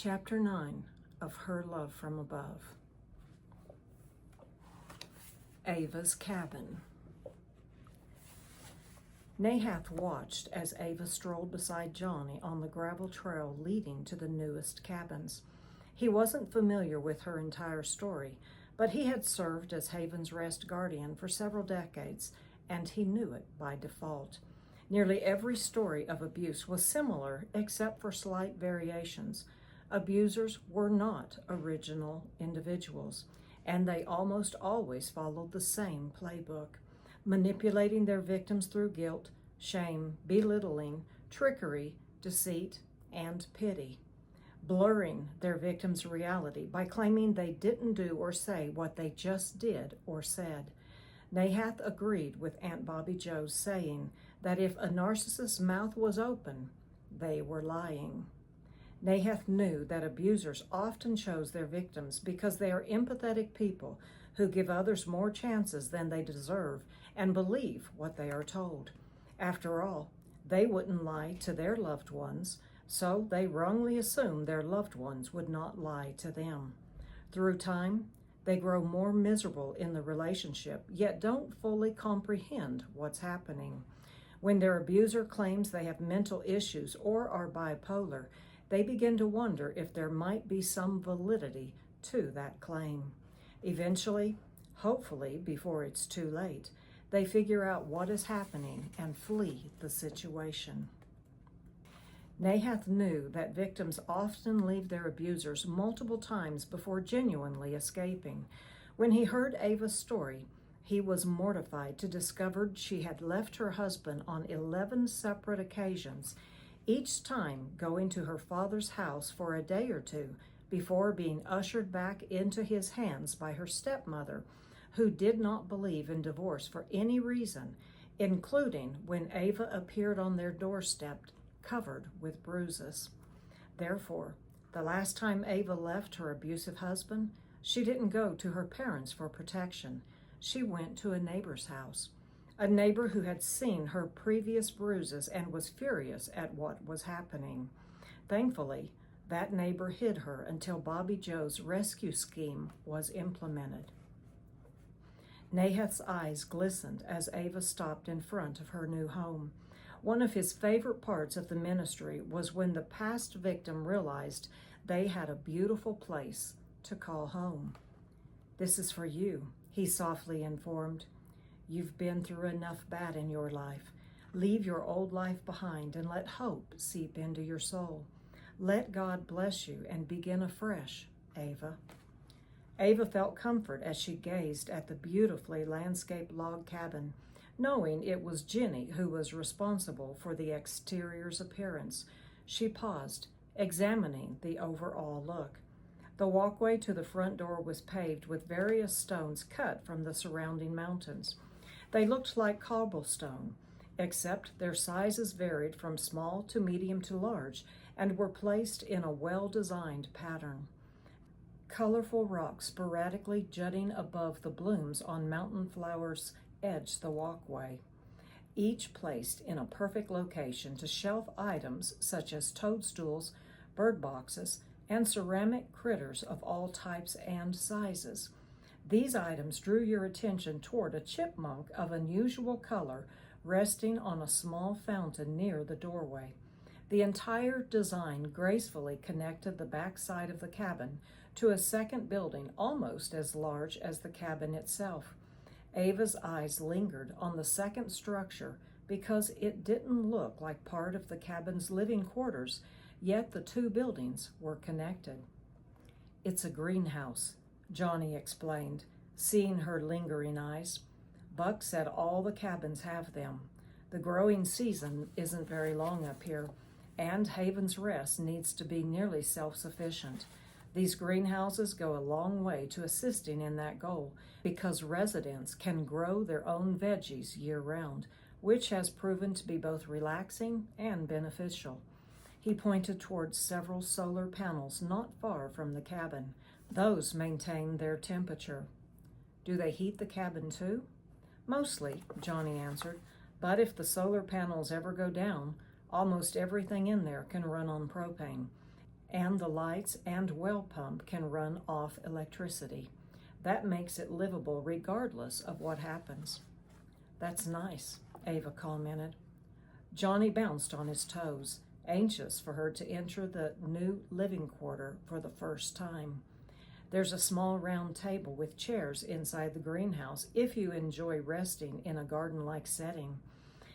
Chapter 9 of Her Love from Above. Ava's Cabin. Nahath watched as Ava strolled beside Johnny on the gravel trail leading to the newest cabins. He wasn't familiar with her entire story, but he had served as Haven's Rest guardian for several decades, and he knew it by default. Nearly every story of abuse was similar except for slight variations. Abusers were not original individuals, and they almost always followed the same playbook, manipulating their victims through guilt, shame, belittling, trickery, deceit, and pity, blurring their victims' reality by claiming they didn't do or say what they just did or said. Nahath agreed with Aunt Bobby Joe's saying that if a narcissist's mouth was open, they were lying. Nahath knew that abusers often chose their victims because they are empathetic people who give others more chances than they deserve and believe what they are told. After all, they wouldn't lie to their loved ones, so they wrongly assume their loved ones would not lie to them. Through time, they grow more miserable in the relationship, yet don't fully comprehend what's happening. When their abuser claims they have mental issues or are bipolar, they begin to wonder if there might be some validity to that claim. Eventually, hopefully before it's too late, they figure out what is happening and flee the situation. Nahath knew that victims often leave their abusers multiple times before genuinely escaping. When he heard Ava's story, he was mortified to discover she had left her husband on 11 separate occasions, each time going to her father's house for a day or two before being ushered back into his hands by her stepmother, who did not believe in divorce for any reason, including when Ava appeared on their doorstep covered with bruises. Therefore, the last time Ava left her abusive husband, she didn't go to her parents for protection. She went to a neighbor's house. A neighbor who had seen her previous bruises and was furious at what was happening. Thankfully, that neighbor hid her until Bobby Joe's rescue scheme was implemented. Nahath's eyes glistened as Ava stopped in front of her new home. One of his favorite parts of the ministry was when the past victim realized they had a beautiful place to call home. "This is for you," he softly informed. "You've been through enough bad in your life. Leave your old life behind and let hope seep into your soul. Let God bless you and begin afresh, Ava." Ava felt comfort as she gazed at the beautifully landscaped log cabin, knowing it was Jenny who was responsible for the exterior's appearance. She paused, examining the overall look. The walkway to the front door was paved with various stones cut from the surrounding mountains. They looked like cobblestone, except their sizes varied from small to medium to large and were placed in a well-designed pattern. Colorful rocks sporadically jutting above the blooms on mountain flowers edged the walkway, each placed in a perfect location to shelf items such as toadstools, bird boxes, and ceramic critters of all types and sizes. These items drew your attention toward a chipmunk of unusual color resting on a small fountain near the doorway. The entire design gracefully connected the back side of the cabin to a second building almost as large as the cabin itself. Ava's eyes lingered on the second structure because it didn't look like part of the cabin's living quarters, yet the two buildings were connected. "It's a greenhouse," Johnny explained, seeing her lingering eyes. "Buck said all the cabins have them. The growing season isn't very long up here, and Haven's Rest needs to be nearly self-sufficient. These greenhouses go a long way to assisting in that goal because residents can grow their own veggies year-round, which has proven to be both relaxing and beneficial." He pointed towards several solar panels not far from the cabin. Those maintain their temperature. "Do they heat the cabin too?" "Mostly," Johnny answered, "but if the solar panels ever go down, almost everything in there can run on propane. and the lights and well pump can run off electricity. That makes it livable regardless of what happens. That's nice, Ava commented. Johnny bounced on his toes, anxious for her to enter the new living quarter for the first time. There's a small round table with chairs inside the greenhouse if you enjoy resting in a garden-like setting.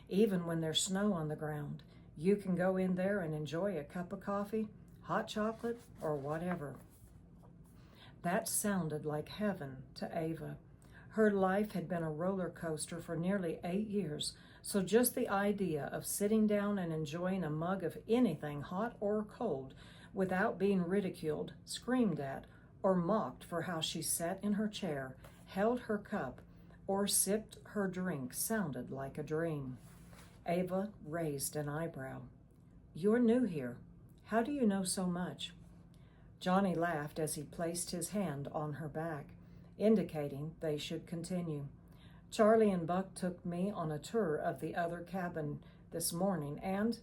Even when there's snow on the ground, you can go in there and enjoy a cup of coffee, hot chocolate, or whatever. That sounded like heaven to Ava. Her life had been a roller coaster for nearly 8 years, so just the idea of sitting down and enjoying a mug of anything hot or cold without being ridiculed, screamed at, or mocked for how she sat in her chair, held her cup, or sipped her drink sounded like a dream. Ava raised an eyebrow. "You're new here. How do you know so much?" Johnny laughed as he placed his hand on her back, indicating they should continue. "Charlie and Buck took me on a tour of the other cabin this morning, and,"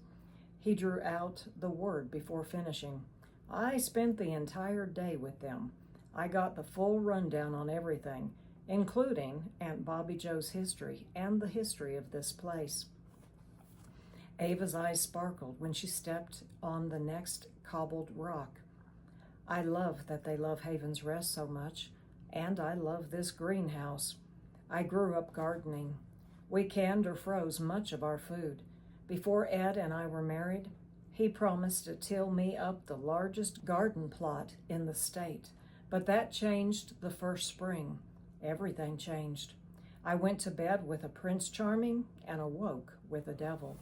he drew out the word before finishing, "I spent the entire day with them. I got the full rundown on everything, including Aunt Bobby Joe's history and the history of this place." Ava's eyes sparkled when she stepped on the next cobbled rock. "I love that they love Haven's Rest so much, and I love this greenhouse. I grew up gardening. We canned or froze much of our food. Before Ed and I were married, he promised to till me up the largest garden plot in the state. But that changed the first spring. Everything changed. I went to bed with a Prince Charming and awoke with a devil.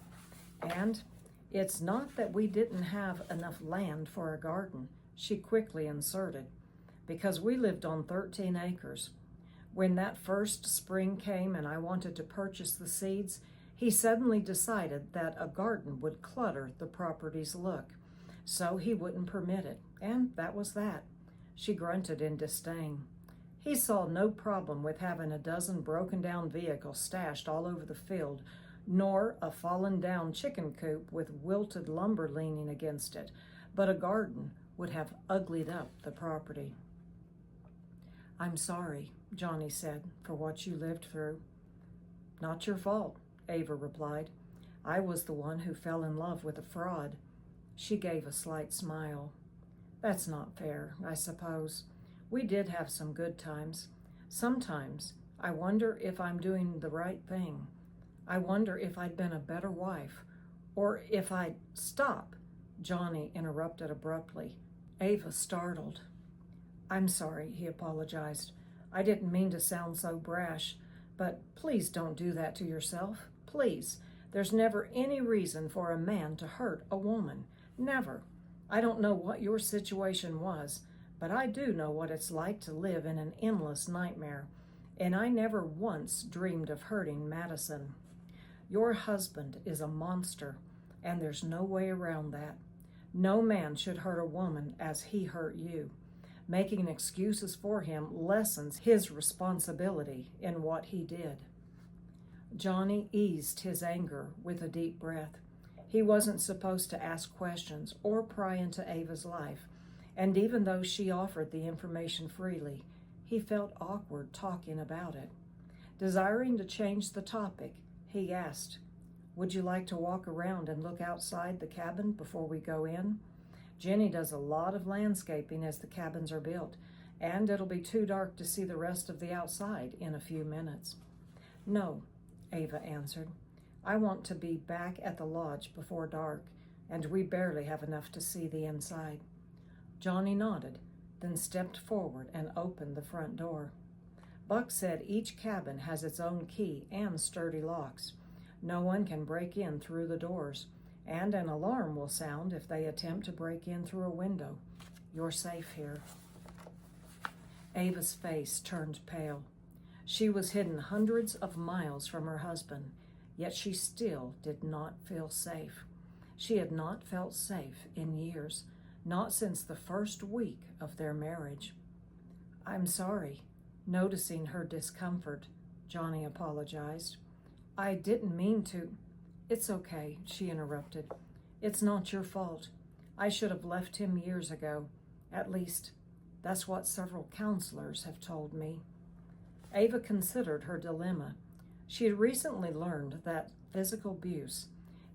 And it's not that we didn't have enough land for a garden," she quickly inserted, "because we lived on 13 acres. When that first spring came and I wanted to purchase the seeds, he suddenly decided that a garden would clutter the property's look, so he wouldn't permit it, and that was that." She grunted in disdain. He saw no problem with having a dozen broken-down vehicles stashed all over the field, nor a fallen-down chicken coop with wilted lumber leaning against it, but a garden would have uglied up the property. "I'm sorry," Johnny said, "for what you lived through." "Not your fault," Ava replied. "I was the one who fell in love with a fraud." She gave a slight smile. "That's not fair, I suppose. We did have some good times. Sometimes I wonder if I'm doing the right thing. I wonder if I'd been a better wife, or if I'd—" "Stop!" Johnny interrupted abruptly. Ava startled. "I'm sorry," he apologized. "I didn't mean to sound so brash, but please don't do that to yourself. Please. There's never any reason for a man to hurt a woman. Never. I don't know what your situation was, but I do know what it's like to live in an endless nightmare, and I never once dreamed of hurting Madison. Your husband is a monster, and there's no way around that. No man should hurt a woman as he hurt you. Making excuses for him lessens his responsibility in what he did." Johnny eased his anger with a deep breath. He wasn't supposed to ask questions or pry into Ava's life, and even though she offered the information freely, he felt awkward talking about it. Desiring to change the topic, he asked, "Would you like to walk around and look outside the cabin before we go in? Jenny does a lot of landscaping as the cabins are built, and it'll be too dark to see the rest of the outside in a few minutes." "No," Ava answered. "I want to be back at the lodge before dark, and we barely have enough to see the inside." Johnny nodded, then stepped forward and opened the front door. "Buck said each cabin has its own key and sturdy locks. No one can break in through the doors, and an alarm will sound if they attempt to break in through a window. You're safe here." Ava's face turned pale. She was hidden hundreds of miles from her husband, yet she still did not feel safe. She had not felt safe in years, not since the first week of their marriage. "I'm sorry." Noticing her discomfort, Johnny apologized. "I didn't mean to—" "It's okay," she interrupted. "It's not your fault. I should have left him years ago. At least, that's what several counselors have told me. Ava considered her dilemma. She had recently learned that physical abuse,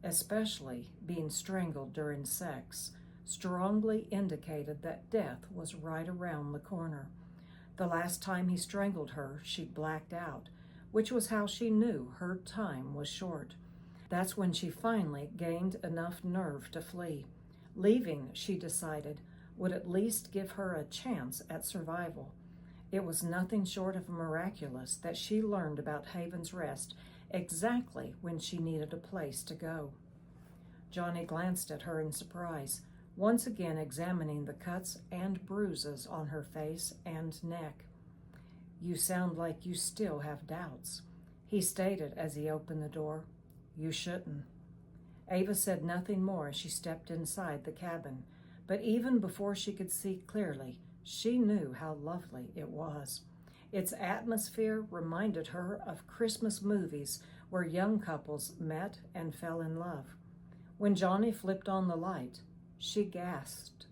especially being strangled during sex, strongly indicated that death was right around the corner. The last time he strangled her, she blacked out, which was how she knew her time was short. That's when she finally gained enough nerve to flee. Leaving, she decided, would at least give her a chance at survival. It was nothing short of miraculous that she learned about Haven's Rest exactly when she needed a place to go. Johnny glanced at her in surprise, once again examining the cuts and bruises on her face and neck. "You sound like you still have doubts," he stated as he opened the door. "You shouldn't." Ava said nothing more as she stepped inside the cabin, but even before she could see clearly, she knew how lovely it was. Its atmosphere reminded her of Christmas movies where young couples met and fell in love. When Johnny flipped on the light, she gasped.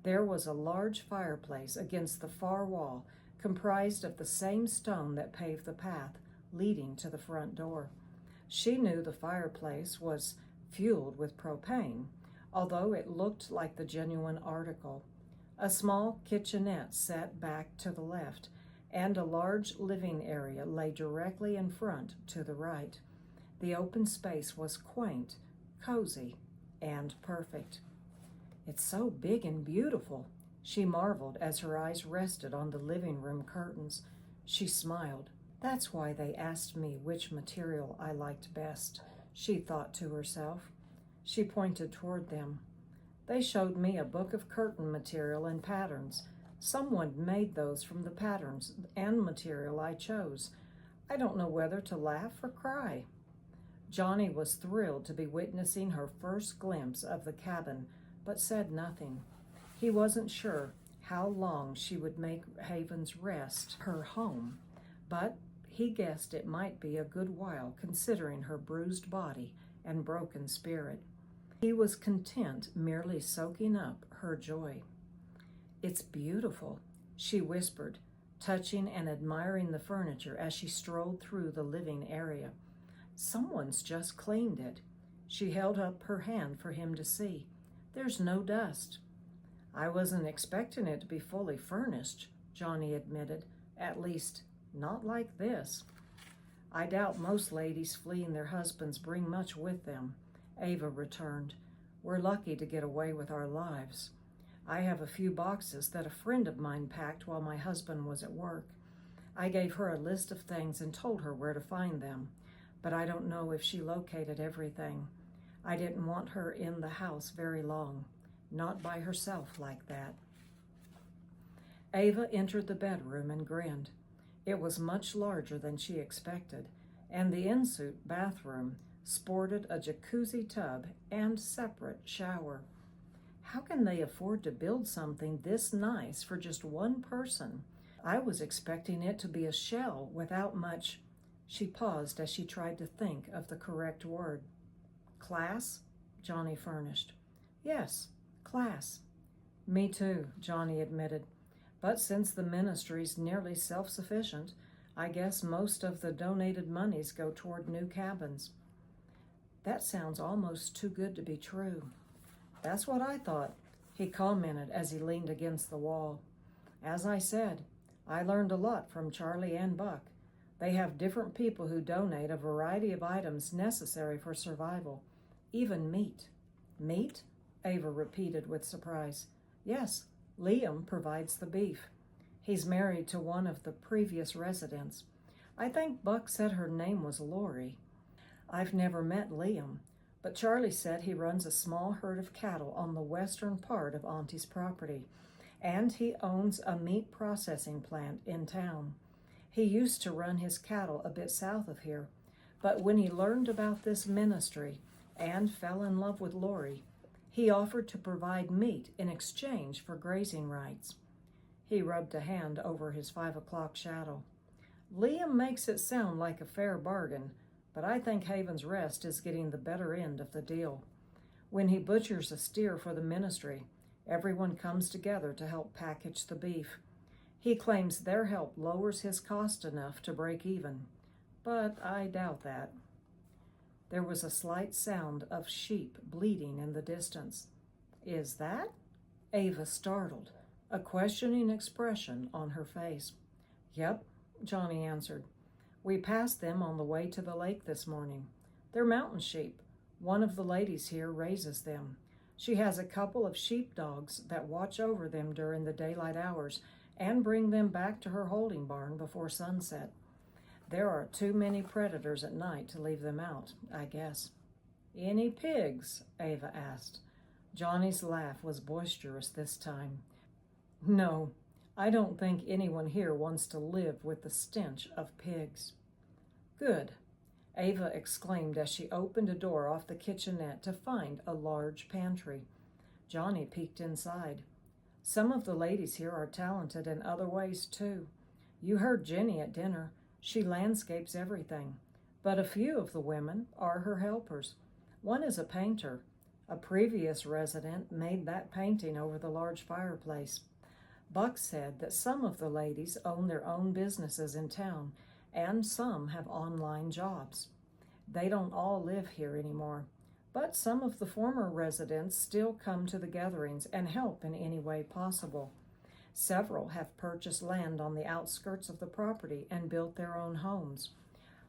There was a large fireplace against the far wall, comprised of the same stone that paved the path leading to the front door. She knew the fireplace was fueled with propane, although it looked like the genuine article. A small kitchenette sat back to the left, and a large living area lay directly in front to the right. The open space was quaint, cozy, and perfect. "It's so big and beautiful," she marveled as her eyes rested on the living room curtains. She smiled. "That's why they asked me which material I liked best," she thought to herself. She pointed toward them. "They showed me a book of curtain material and patterns. Someone made those from the patterns and material I chose. I don't know whether to laugh or cry." Johnny was thrilled to be witnessing her first glimpse of the cabin, but said nothing. He wasn't sure how long she would make Haven's Rest her home, but he guessed it might be a good while considering her bruised body and broken spirit. He was content merely soaking up her joy. "It's beautiful," she whispered, touching and admiring the furniture as she strolled through the living area. "Someone's just cleaned it." She held up her hand for him to see. "There's no dust." "I wasn't expecting it to be fully furnished," Johnny admitted. "At least, not like this." "I doubt most ladies fleeing their husbands bring much with them," Ava returned. "We're lucky to get away with our lives. I have a few boxes that a friend of mine packed while my husband was at work. I gave her a list of things and told her where to find them, but I don't know if she located everything. I didn't want her in the house very long, not by herself like that." Ava entered the bedroom and grinned. It was much larger than she expected, and the ensuite bathroom sported a jacuzzi tub and separate shower. How can they afford to build something this nice for just one person? I was expecting it to be a shell without much. She paused as she tried to think of the correct word. "Class?" Johnny furnished. "Yes, class." "Me too," Johnny admitted. "But since the ministry's nearly self-sufficient, I guess most of the donated monies go toward new cabins." "That sounds almost too good to be true." "That's what I thought," he commented as he leaned against the wall. "As I said, I learned a lot from Charlie and Buck. They have different people who donate a variety of items necessary for survival, even meat." "Meat?" Ava repeated with surprise. "Yes, Liam provides the beef. He's married to one of the previous residents. I think Buck said her name was Lori. I've never met Liam, but Charlie said he runs a small herd of cattle on the western part of Auntie's property, and he owns a meat processing plant in town. He used to run his cattle a bit south of here, but when he learned about this ministry and fell in love with Lori, he offered to provide meat in exchange for grazing rights." He rubbed a hand over his 5 o'clock shadow. "Liam makes it sound like a fair bargain, but I think Haven's Rest is getting the better end of the deal. When he butchers a steer for the ministry, everyone comes together to help package the beef. He claims their help lowers his cost enough to break even, but I doubt that. There was a slight sound of sheep bleating in the distance. Is that? Ava startled, a questioning expression on her face. Yep, Johnny answered. We passed them on the way to the lake this morning. They're mountain sheep. One of the ladies here raises them. She has a couple of sheep dogs that watch over them during the daylight hours and bring them back to her holding barn before sunset. There are too many predators at night to leave them out, I guess. Any pigs? Ava asked. Johnny's laugh was boisterous this time. No, I don't think anyone here wants to live with the stench of pigs. Good, Ava exclaimed as she opened a door off the kitchenette to find a large pantry. Johnny peeked inside. Some of the ladies here are talented in other ways, too. You heard Jenny at dinner. She landscapes everything. But a few of the women are her helpers. One is a painter. A previous resident made that painting over the large fireplace. Buck said that some of the ladies own their own businesses in town, and some have online jobs. They don't all live here anymore, but some of the former residents still come to the gatherings and help in any way possible. Several have purchased land on the outskirts of the property and built their own homes.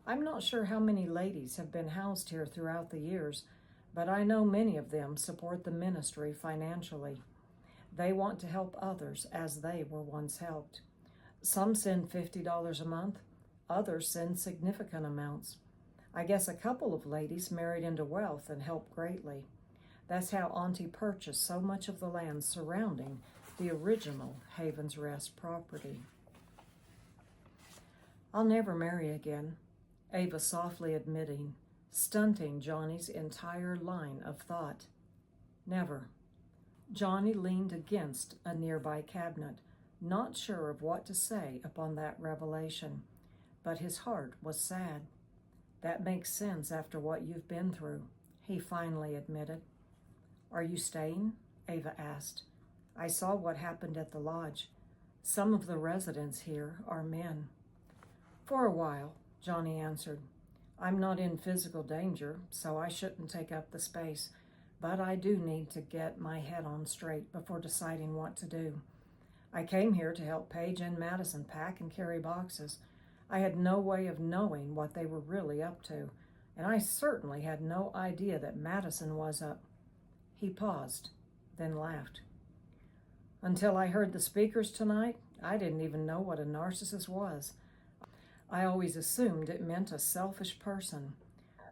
I'm not sure how many ladies have been housed here throughout the years, but I know many of them support the ministry financially. They want to help others as they were once helped. Some send $50 a month, others send significant amounts. I guess a couple of ladies married into wealth and helped greatly. That's how Auntie purchased so much of the land surrounding the original Haven's Rest property. I'll never marry again, Ava softly admitting, stunting Johnny's entire line of thought. Never. Johnny leaned against a nearby cabinet, not sure of what to say upon that revelation, but his heart was sad. That makes sense after what you've been through, he finally admitted. Are you staying? Ava asked. I saw what happened at the lodge. Some of the residents here are men. For a while, Johnny answered. I'm not in physical danger, so I shouldn't take up the space, but I do need to get my head on straight before deciding what to do. I came here to help Paige and Madison pack and carry boxes. I had no way of knowing what they were really up to, and I certainly had no idea that Madison was up. He paused, then laughed. Until I heard the speakers tonight, I didn't even know what a narcissist was. I always assumed it meant a selfish person.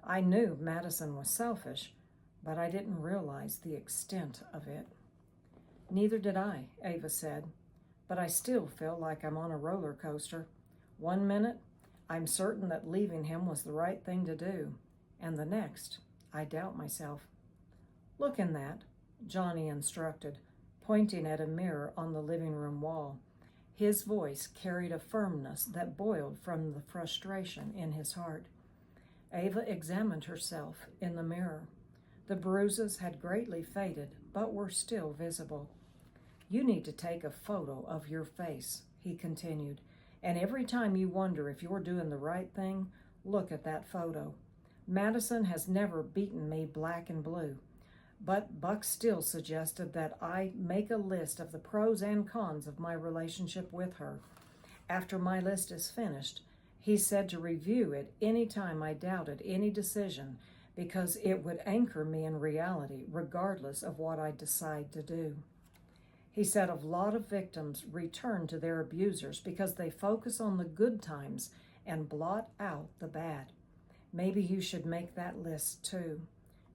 I knew Madison was selfish, but I didn't realize the extent of it. Neither did I, Ava said, but I still feel like I'm on a roller coaster. 1 minute, I'm certain that leaving him was the right thing to do, and the next, I doubt myself. Look in that, Johnny instructed, pointing at a mirror on the living room wall. His voice carried a firmness that boiled from the frustration in his heart. Ava examined herself in the mirror. The bruises had greatly faded, but were still visible. You need to take a photo of your face, he continued, and every time you wonder if you're doing the right thing, look at that photo. Madison has never beaten me black and blue, but Buck still suggested that I make a list of the pros and cons of my relationship with her. After my list is finished, he said to review it any time I doubted any decision because it would anchor me in reality regardless of what I decide to do. He said a lot of victims return to their abusers because they focus on the good times and blot out the bad. Maybe you should make that list too.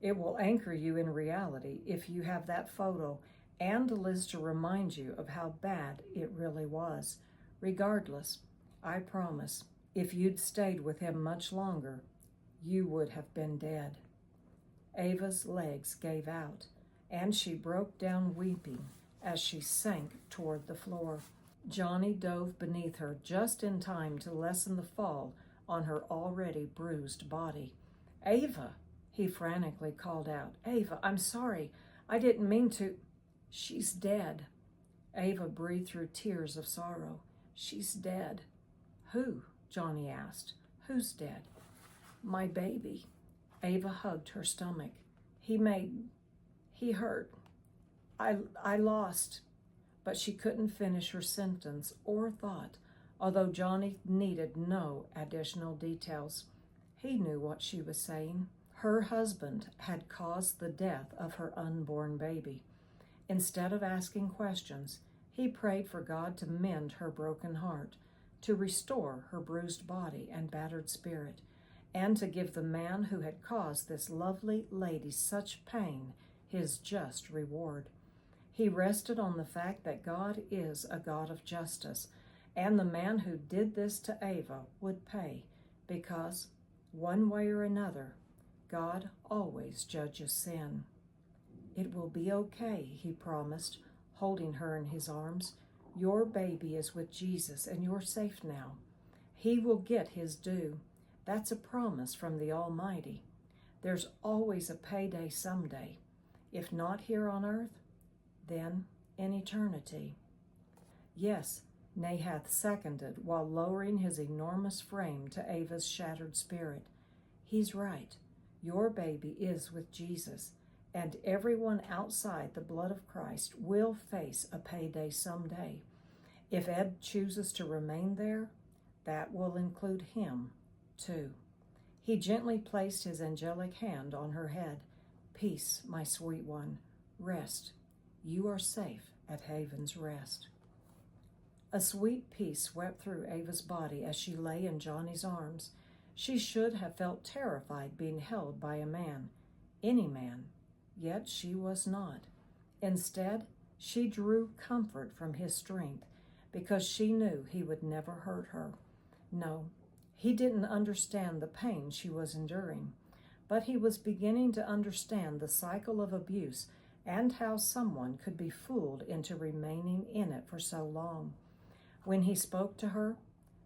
It will anchor you in reality if you have that photo and a list to remind you of how bad it really was. Regardless, I promise, if you'd stayed with him much longer, you would have been dead. Ava's legs gave out, and she broke down weeping as she sank toward the floor. Johnny dove beneath her just in time to lessen the fall on her already bruised body. Ava, He frantically called out, "Ava, I'm sorry. I didn't mean to." "She's dead." Ava breathed through tears of sorrow. "She's dead." "Who?" Johnny asked. "Who's dead?" "My baby." Ava hugged her stomach. He hurt. I lost." But she couldn't finish her sentence or thought, although Johnny needed no additional details. He knew what she was saying. Her husband had caused the death of her unborn baby. Instead of asking questions, he prayed for God to mend her broken heart, to restore her bruised body and battered spirit, and to give the man who had caused this lovely lady such pain his just reward. He rested on the fact that God is a God of justice, and the man who did this to Ava would pay, because, one way or another, God always judges sin. "It will be okay," he promised, holding her in his arms. "Your baby is with Jesus, and you're safe now. He will get his due. That's a promise from the Almighty. There's always a payday someday. If not here on earth, then in eternity." "Yes," Nahath seconded while lowering his enormous frame to Ava's shattered spirit. "He's right. Your baby is with Jesus, and everyone outside the blood of Christ will face a payday someday. If Ed chooses to remain there, that will include him, too." He gently placed his angelic hand on her head. "Peace, my sweet one. Rest. You are safe at Haven's Rest." A sweet peace swept through Ava's body as she lay in Johnny's arms. She should have felt terrified being held by a man, any man, yet she was not. Instead, she drew comfort from his strength because she knew he would never hurt her. No, he didn't understand the pain she was enduring, but he was beginning to understand the cycle of abuse and how someone could be fooled into remaining in it for so long. When he spoke to her,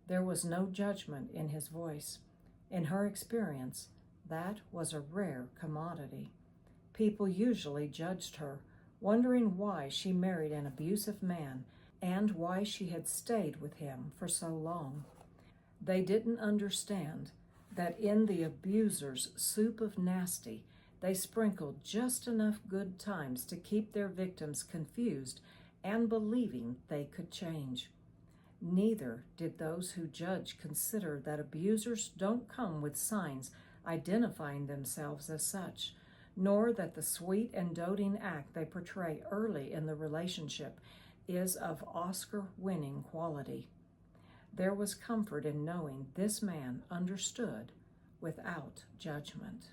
there was no judgment in his voice. In her experience, that was a rare commodity. People usually judged her, wondering why she married an abusive man and why she had stayed with him for so long. They didn't understand that in the abuser's soup of nasty, they sprinkled just enough good times to keep their victims confused and believing they could change. Neither did those who judge consider that abusers don't come with signs identifying themselves as such, nor that the sweet and doting act they portray early in the relationship is of Oscar-winning quality. There was comfort in knowing this man understood without judgment.